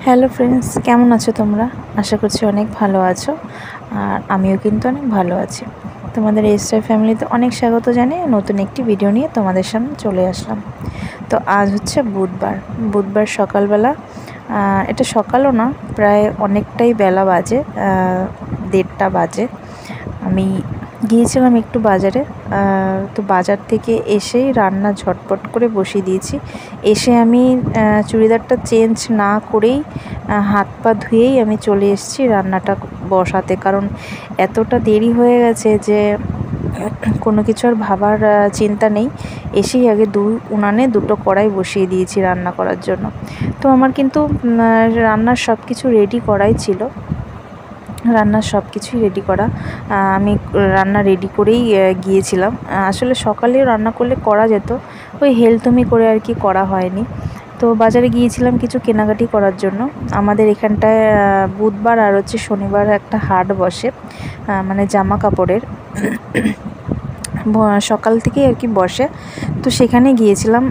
Hello friends, কেমন আছো তোমরা? আশা করছি অনেক ভালো আছো। আর আমিও কিন্তু অনেক ভালো আছি। তোমাদের এসআই ফ্যামিলিতে অনেক স্বাগত জানিয়ে নতুন একটি ভিডিও নিয়ে তোমাদের সামনে চলে আসলাম। তো আজ হচ্ছে বুধবার সকালবেলা। এটা সকালও না, প্রায় অনেকটাই বেলা বাজে, 1:30 বাজে। আমি গিয়েছিলাম একটু বাজারে। তো বাজার থেকে এসেই রান্না ঝটপট করে বসিয়ে দিয়েছি। এসে আমি চুড়িদারটা চেঞ্জ না করেই হাত পা ধুয়েই আমি চলে এসেছি রান্নাটা বসাতে, কারণ এতটা দেরি হয়ে গেছে যে কোনো কিছু আর ভাবার চিন্তা নেই। এসেই আগে উনানে 2টো কড়াই বসিয়ে দিয়েছি রান্না করার জন্য। তো আমার কিন্তু রান্নার সব কিছু রেডি করাই ছিল। রান্নার সব কিছুই রেডি করা। আমি রান্না রেডি করেই গিয়েছিলাম। আসলে সকালেও রান্না করলে করা যেত, ওই হেলতুমি করে আর কি করা হয়নি। তো বাজারে গিয়েছিলাম কিছু কেনাকাটি করার জন্য। আমাদের এখানটায় বুধবার আর হচ্ছে শনিবার একটা হাট বসে, মানে জামা কাপড়ের সকাল থেকেই আর কি বসে। তো সেখানে গিয়েছিলাম।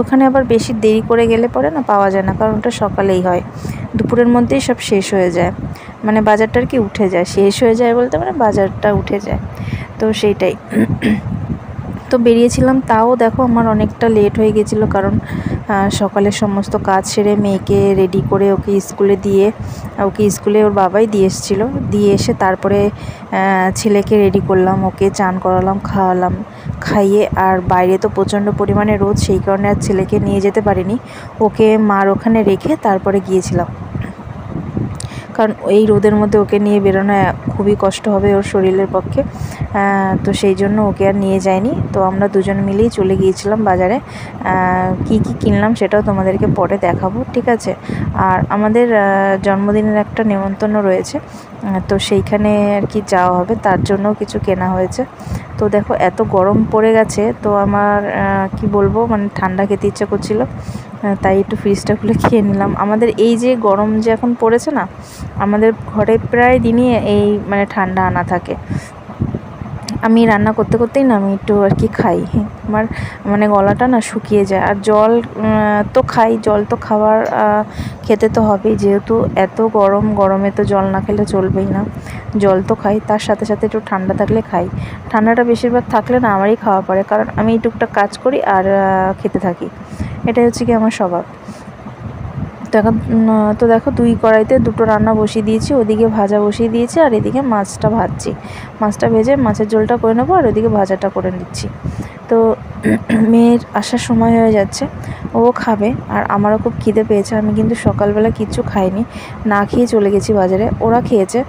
ওখানে আবার বেশি দেরি করে গেলে পরে না পাওয়া যায় না, কারণ ওটা সকালেই হয়, দুপুরের মধ্যেই সব শেষ হয়ে যায়। মানে বাজারটা আর কি উঠে যায়, শেষ হয়ে যায় বলতে মানে বাজারটা উঠে যায়। তো সেইটাই। তো বেরিয়েছিলাম, তাও দেখো আমার অনেকটা লেট হয়ে গেছিলো, কারণ সকালে সমস্ত কাজ সেরে মেয়েকে রেডি করে ওকে স্কুলে ওর বাবাই দিয়ে এসেছিলো। দিয়ে এসে তারপরে ছেলেকে রেডি করলাম, ওকে চান করালাম, খাওয়ালাম, খাইয়ে আর বাইরে তো প্রচণ্ড পরিমাণে রোদ, সেই কারণে আর ছেলেকে নিয়ে যেতে পারিনি। ওকে মার ওখানে রেখে তারপরে গিয়েছিলাম, কারণ এই রোদের মধ্যে ওকে নিয়ে বেরোনো খুবই কষ্ট হবে ওর শরীরের পক্ষে। তো সেই জন্য ওকে আর নিয়ে যাইনি। তো আমরা দুজন মিলেই চলে গিয়েছিলাম বাজারে। কি কি কিনলাম সেটাও তোমাদেরকে পরে দেখাবো, ঠিক আছে? আর আমাদের জন্মদিনের একটা নেমন্তন্ন রয়েছে, তো সেইখানে আর কি যাওয়া হবে, তার জন্য কিছু কেনা হয়েছে। তো দেখো এত গরম পড়ে গেছে, তো আমার কি বলবো, মানে ঠান্ডা খেতে ইচ্ছা করছিল, তাই একটু ফ্রিজটা খুলে খেয়ে নিলাম। আমাদের এই যে গরম যে এখন পড়েছে না, আমাদের ঘরে প্রায় দিনই এই মানে ঠান্ডা আনা থাকে। আমি রান্না করতে করতেই না আমি একটু আর কি খাই, আমার মানে গলাটা না শুকিয়ে যায়। আর জল তো খাই, জল তো খেতে তো হবেই, যেহেতু এত গরমে তো জল না খেলে চলবেই না। জল তো খাই, তার সাথে সাথে একটু ঠান্ডা থাকলে খাই। ঠান্ডাটা বেশিরভাগ থাকলে না আমারই খাওয়া পড়ে, কারণ আমি টুকটাক কাজ করি আর খেতে থাকি, এটাই হচ্ছে কি আমার স্বভাব। তো দেখো 2 কড়াইতে 2টো রান্না বসিয়ে দিয়েছি, ওদিকে ভাজা বসিয়ে দিয়েছি আর এদিকে মাছটা ভাজছি। মাছটা ভেজে মাছের ঝোলটা করে নেবো আর ওদিকে ভাজাটা করে নিচ্ছি। তো মেয়ের আসার সময় হয়ে যাচ্ছে, ও খাবে আর আমারও খুব খিদে পেয়েছে। আমি কিন্তু সকালবেলা কিচ্ছু খাইনি, না খেয়ে চলে গেছি বাজারে। ওরা খেয়েছে,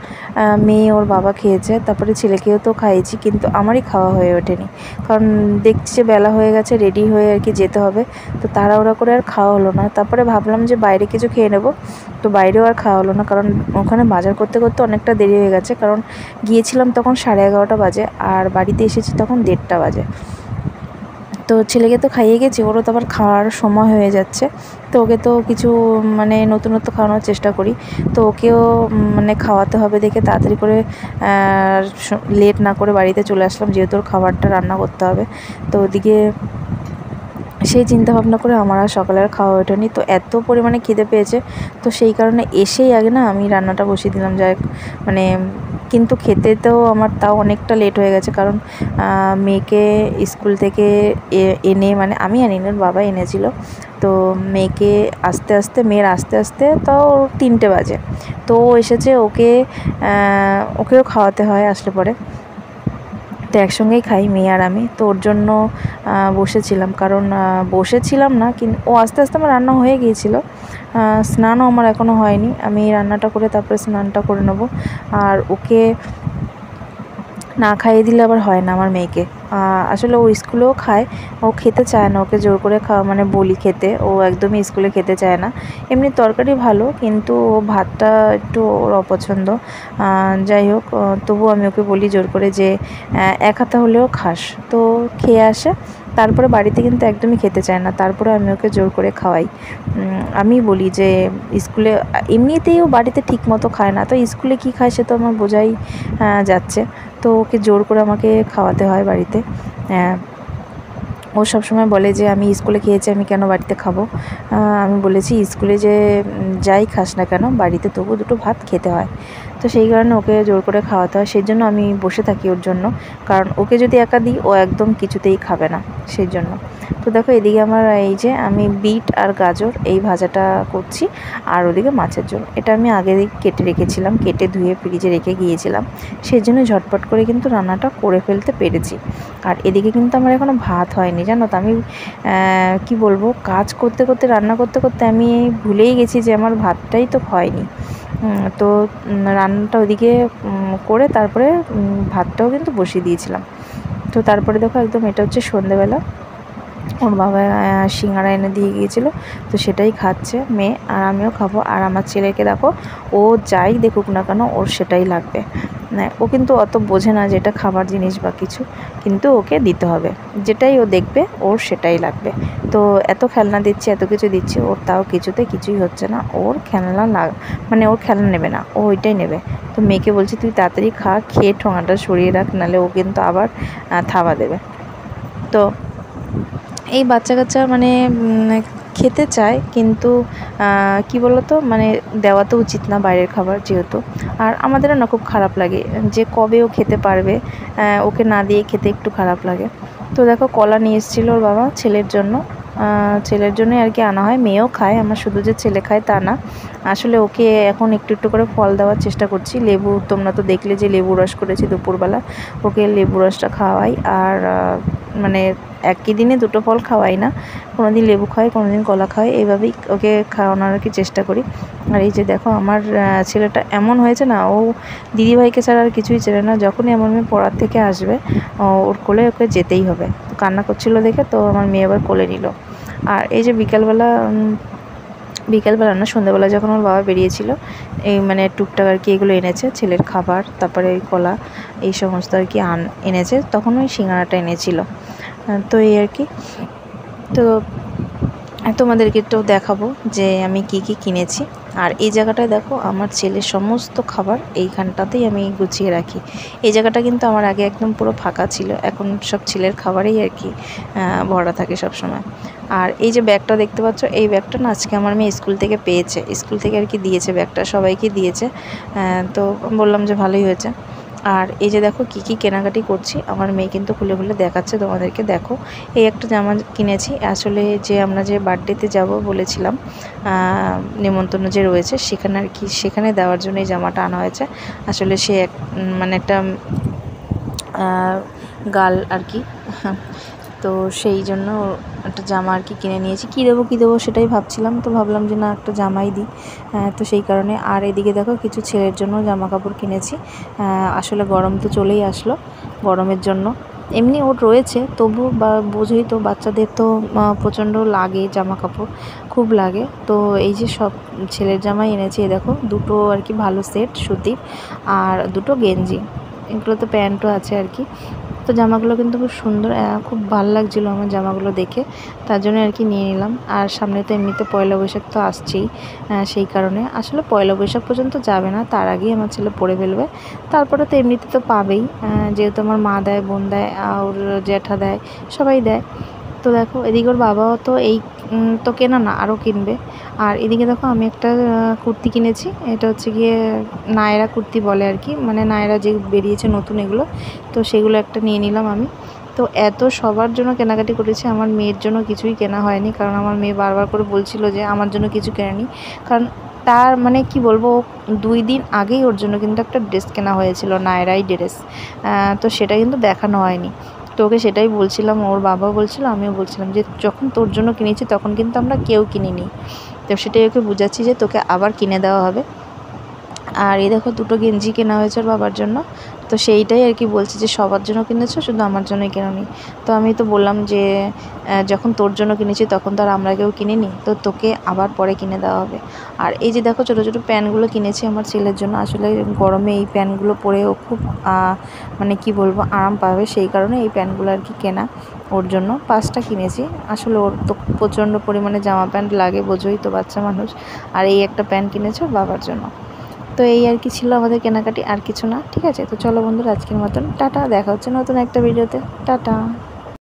মেয়ে ওর বাবা খেয়েছে, তারপরে ছেলেকেও তো খাইয়েছি, কিন্তু আমারই খাওয়া হয়ে ওঠেনি, কারণ দেখছি যে বেলা হয়ে গেছে, রেডি হয়ে আর কি যেতে হবে। তো তাড়াহুড়া করে আর খাওয়া হলো না। তারপরে ভাবলাম যে বাইরে কিছু খেয়ে নেব, তো বাইরেও আর খাওয়া হলো না, কারণ ওখানে বাজার করতে করতে অনেকটা দেরি হয়ে গেছে। কারণ গিয়েছিলাম তখন 11:30 বাজে আর বাড়িতে এসেছি তখন 1:30 বাজে। তো ছেলেকে তো খাইয়ে গেছি, ওরও তো আবার খাওয়ার সময় হয়ে যাচ্ছে। তো ওকে তো কিছু মানে নতুনত্ব খাওয়ানোর চেষ্টা করি, তো ওকেও মানে খাওয়াতে হবে দেখে তাড়াতাড়ি করে লেট না করে বাড়িতে চলে আসলাম, যেহেতু ওর খাবারটা রান্না করতে হবে। তো ওদিকে সেই চিন্তা ভাবনা করে আমার আর সকালে আর খাওয়া ওঠেনি। তো এত পরিমাণে খিদে পেয়েছে, তো সেই কারণে এসেই আগে না আমি রান্নাটা বসিয়ে দিলাম। যাই মানে, কিন্তু খেতে তো আমার তাও অনেকটা লেট হয়ে গেছে, কারণ মেয়েকে স্কুল থেকে এনে, মানে আমি আনিনি, ওর বাবা এনেছিল। তো মেয়ের আস্তে আস্তে তাও 3টে বাজে। তো ও এসেছে, ওকেও খাওয়াতে হয় আসলে পরে। তো একসঙ্গেই খাই মেয়ে আর আমি। তো ওর জন্য বসেছিলাম, কারণ বসেছিলাম না, কিন্তু ও আস্তে আস্তে আমার রান্না হয়ে গিয়েছিলো। স্নানও আমার এখনও হয়নি, আমি রান্নাটা করে তারপরে স্নানটা করে নেবো। আর ওকে না খাইয়ে দিলে আবার হয় না আমার মেয়েকে। আসলে ও স্কুলেও খায়, ও খেতে চায় না, ওকে জোর করে মানে বলি খেতে, ও একদমই স্কুলে খেতে চায় না। এমনি তরকারি ভালো, কিন্তু ও ভাতটা একটু ওর অপছন্দ। যাই হোক, তবুও আমি ওকে বলি জোর করে যে 1 হাতা হলেও খাস। তো খেয়ে আসে, তারপরে বাড়িতে কিন্তু একদমই খেতে চায় না, তারপরে আমি ওকে জোর করে খাওয়াই। আমি বলি যে স্কুলে এমনিতেই ও বাড়িতে ঠিক মতো খায় না, তো স্কুলে কী খায় সে তো আমার বোঝাই যাচ্ছে। তো ওকে জোর করে আমাকে খাওয়াতে হয় বাড়িতে। ও সবসময় বলে যে আমি স্কুলে খেয়েছি, আমি কেন বাড়িতে খাবো। আমি বলেছি স্কুলে যে যাই খাস না কেন বাড়িতে তবু দুটো ভাত খেতে হয়। তো সেই কারণে ওকে জোর করে খাওয়াতে হয়, সেই জন্য আমি বসে থাকি ওর জন্য। কারণ ওকে যদি একা দিই ও একদম কিছুতেই খাবে না, সেই জন্য। তো দেখো এদিকে আমার এই যে আমি বিট আর গাজর এই ভাজাটা করছি, আর ওদিকে মাছের ঝোল। এটা আমি আগে কেটে রেখেছিলাম, কেটে ধুয়ে ফ্রিজে রেখে গিয়েছিলাম, সেই জন্য ঝটপট করে কিন্তু রান্নাটা করে ফেলতে পেরেছি। আর এদিকে কিন্তু আমার এখনও ভাত হয়নি, জানো তো। আমি কি বলবো, কাজ করতে করতে, রান্না করতে করতে আমি ভুলেই গেছি যে আমার ভাতটাই তো হয়নি। তো রান্নাটা ওদিকে করে তারপরে ভাতটাও কিন্তু বসিয়ে দিয়েছিলাম। তো তারপরে দেখো একদম এটা হচ্ছে সন্ধেবেলা, ওর বাবা সিঙ্গারা এনে দিয়ে গিয়েছিলো, তো সেটাই খাচ্ছে মেয়ে, আর আমিও খাবো। আর আমার ছেলেকে দেখো, ও যাই দেখুক না কেন ওর সেটাই লাগবে। ও কিন্তু অত বোঝে না যে এটা খাবার জিনিস বা কিছু, কিন্তু ওকে দিতে হবে, যেটাই ও দেখবে ওর সেটাই লাগবে। তো এত খেলনা দিচ্ছি, এত কিছু দিচ্ছি, ওর তাও কিছুই হচ্ছে না। ওর খেলনা মানে ওর খেলনা নেবে না, ও ওইটাই নেবে। তো মেয়েকে বলছি তুই তাড়াতাড়ি খা, খেয়ে ঠোঙাটা সরিয়ে রাখ, নাহলে ও কিন্তু আবার থাবা দেবে। তো এই বাচ্চা কাচ্চা মানে খেতে চায়, কিন্তু কি বলতো, মানে দেওয়া তো উচিত না বাইরের খাবার যেহেতু। আর আমাদেরও না খুব খারাপ লাগে যে কবে ও খেতে পারবে, ওকে না দিয়ে খেতে একটু খারাপ লাগে। তো দেখো কলা নিয়ে এসেছিলো ওর বাবা ছেলের জন্য, ছেলের জন্যই আর কি আনা হয়, মেয়েও খায়, আমার শুধু যে ছেলে খায় তা না। আসলে ওকে এখন একটু একটু করে ফল দেওয়ার চেষ্টা করছি। লেবু, তোমরা তো দেখলে যে লেবু রস করেছি দুপুরবেলা, ওকে লেবু রসটা খাওয়াই। আর মানে একই দিনে দুটো ফল খাওয়াই না, কোনো দিন লেবু খাওয়াই, কোনো দিন কলা খাওয়াই, এইভাবেই ওকে খাওয়ানোর আর কি চেষ্টা করি। আর এই যে দেখো আমার ছেলেটা এমন হয়েছে না, ও দিদিভাইকে ছাড়া আর কিছুই চেনে না। যখনই আমার মেয়ে পড়ার থেকে আসবে ওর কোলে ওকে যেতেই হবে। তো কান্না করছিল দেখে তো আমার মেয়ে আবার কোলে নিল। আর এই যে বিকালবেলা না, সন্ধ্যাবেলা যখন ওর বাবা বেরিয়েছিল, এই মানে টুকটাক আর কি এগুলো এনেছে, ছেলের খাবার, তারপরে ওই কলা, এই সমস্ত আর কি এনেছে, তখন ওই সিঙ্গারাটা এনেছিল। তো এই আর কি। তো তোমাদেরকে একটু দেখাবো যে আমি কি কি কিনেছি। আর এই জায়গাটায় দেখো আমার ছেলের সমস্ত খাবার এইখানটাতেই আমি গুছিয়ে রাখি। এই জায়গাটা কিন্তু আমার আগে একদম পুরো ফাঁকা ছিল, এখন সব ছেলের খাবারেই আর কি ভরা থাকে সব সময়। আর এই যে ব্যাগটা দেখতে পাচ্ছ, এই ব্যাগটা না আজকে আমার মেয়ে স্কুল থেকে পেয়েছে, স্কুল থেকে আর কি দিয়েছে ব্যাগটা, সবাইকে দিয়েছে। তো বললাম যে ভালোই হয়েছে। আর এই যে দেখো কি কি কেনাকাটি করছি, আমার মেয়ে কিন্তু খুলে খুলে দেখাচ্ছে তোমাদেরকে। দেখো এই একটা জামা কিনেছি, আসলে যে আমরা যে বার্থডেতে যাব বলেছিলাম, নিমন্ত্রণ যে রয়েছে সেখানে আর কি, সেখানে দেওয়ার জন্য এই জামাটা আনা হয়েছে। আসলে সে মানে একটা গার্ল আর কি, তো সেই জন্য একটা জামা আর কি কিনে নিয়েছি। কী দেবো সেটাই ভাবছিলাম, তো ভাবলাম যে না একটা জামাই দিই, তো সেই কারণে। আর এদিকে দেখো কিছু ছেলের জন্য জামা কাপড় কিনেছি। আসলে গরম তো চলেই আসলো, গরমের জন্য এমনি ওর রয়েছে তবু, বা বোঝোই তো বাচ্চাদের তো প্রচণ্ড লাগে জামা কাপড়, খুব লাগে। তো এই যে সব ছেলের জামাই এনেছি, দেখো দুটো আর কি ভালো সেট সুতির, আর দুটো গেঞ্জি, এগুলো তো প্যান্টও আছে আর কি। তো জামাগুলো কিন্তু খুব সুন্দর, খুব ভালো লাগছিলো আমার জামাগুলো দেখে, তার জন্য আর কি নিয়ে নিলাম। আর সামনে তো এমনিতে পয়লা বৈশাখ তো আসছেই, সেই কারণে আসলে পয়লা বৈশাখ পর্যন্ত যাবে না, তার আগেই আমার ছেলে পরে ফেলবে। তারপরে তো এমনিতে তো পাবেই, যেহেতু আমার মা দেয়, বোন দেয়, ওর জ্যাঠা দেয়, সবাই দেয়। তো দেখো এদিকে ওর বাবাও তো এই তো কেনা না, আরও কিনবে। আর এদিকে দেখো আমি একটা কুর্তি কিনেছি, এটা হচ্ছে গিয়ে নায়রা কুর্তি বলে আর কি, মানে নায়রা যে বেরিয়েছে নতুন এগুলো, তো সেগুলো একটা নিয়ে নিলাম আমি। তো এত সবার জন্য কেনাকাটি করেছি, আমার মেয়ের জন্য কিছুই কেনা হয়নি, কারণ আমার মেয়ে বারবার করে বলছিল যে আমার জন্য কিছু কেনেনি। কারণ তার মানে কি বলবো, 2 দিন আগেই ওর জন্য কিন্তু একটা ড্রেস কেনা হয়েছিল, নায়রাই ড্রেস, তো সেটা কিন্তু দেখানো হয়নি। তো ওকে সেটাই বলছিলাম, ওর বাবাও বলছিল, আমিও বলছিলাম যে যখন তোর জন্য কিনেছি তখন কিন্তু আমরা কেউ কিনিনি। তো সেটাই ওকে বুঝাচ্ছি যে তোকে আবার কিনে দেওয়া হবে। আর এই দেখো দুটো গেঞ্জি কেনা হয়েছে ওর বাবার জন্য, তো সেইটাই আর কি বলছি যে সবার জন্য কিনেছো, শুধু আমার জন্যই কেনোনি। তো আমি তো বললাম যে যখন তোর জন্য কিনেছি তখন তো আর আমরা কেউ কিনিনি, তো তোকে আবার পরে কিনে দেওয়া হবে। আর এই যে দেখো ছোটো ছোটো প্যান্টগুলো কিনেছি আমার ছেলের জন্য, আসলে গরমে এই প্যান্টগুলো পরে ও খুব মানে কি বলবো আরাম পাবে, সেই কারণে এই প্যান্টগুলো আর কি কেনা ওর জন্য। 5টা কিনেছি, আসলে ওর তো প্রচণ্ড পরিমাণে জামা প্যান্ট লাগে, বোঝোই তো বাচ্চা মানুষ। আর এই একটা প্যান্ট কিনেছে ওর বাবার জন্য। তো এই আর কি ছিল আমাদের কেনাকাটি, আর কিছু না। ঠিক আছে, তো চলো বন্ধুরা আজকের মতন টাটা, দেখা হচ্ছে নতুন একটা ভিডিওতে, টাটা।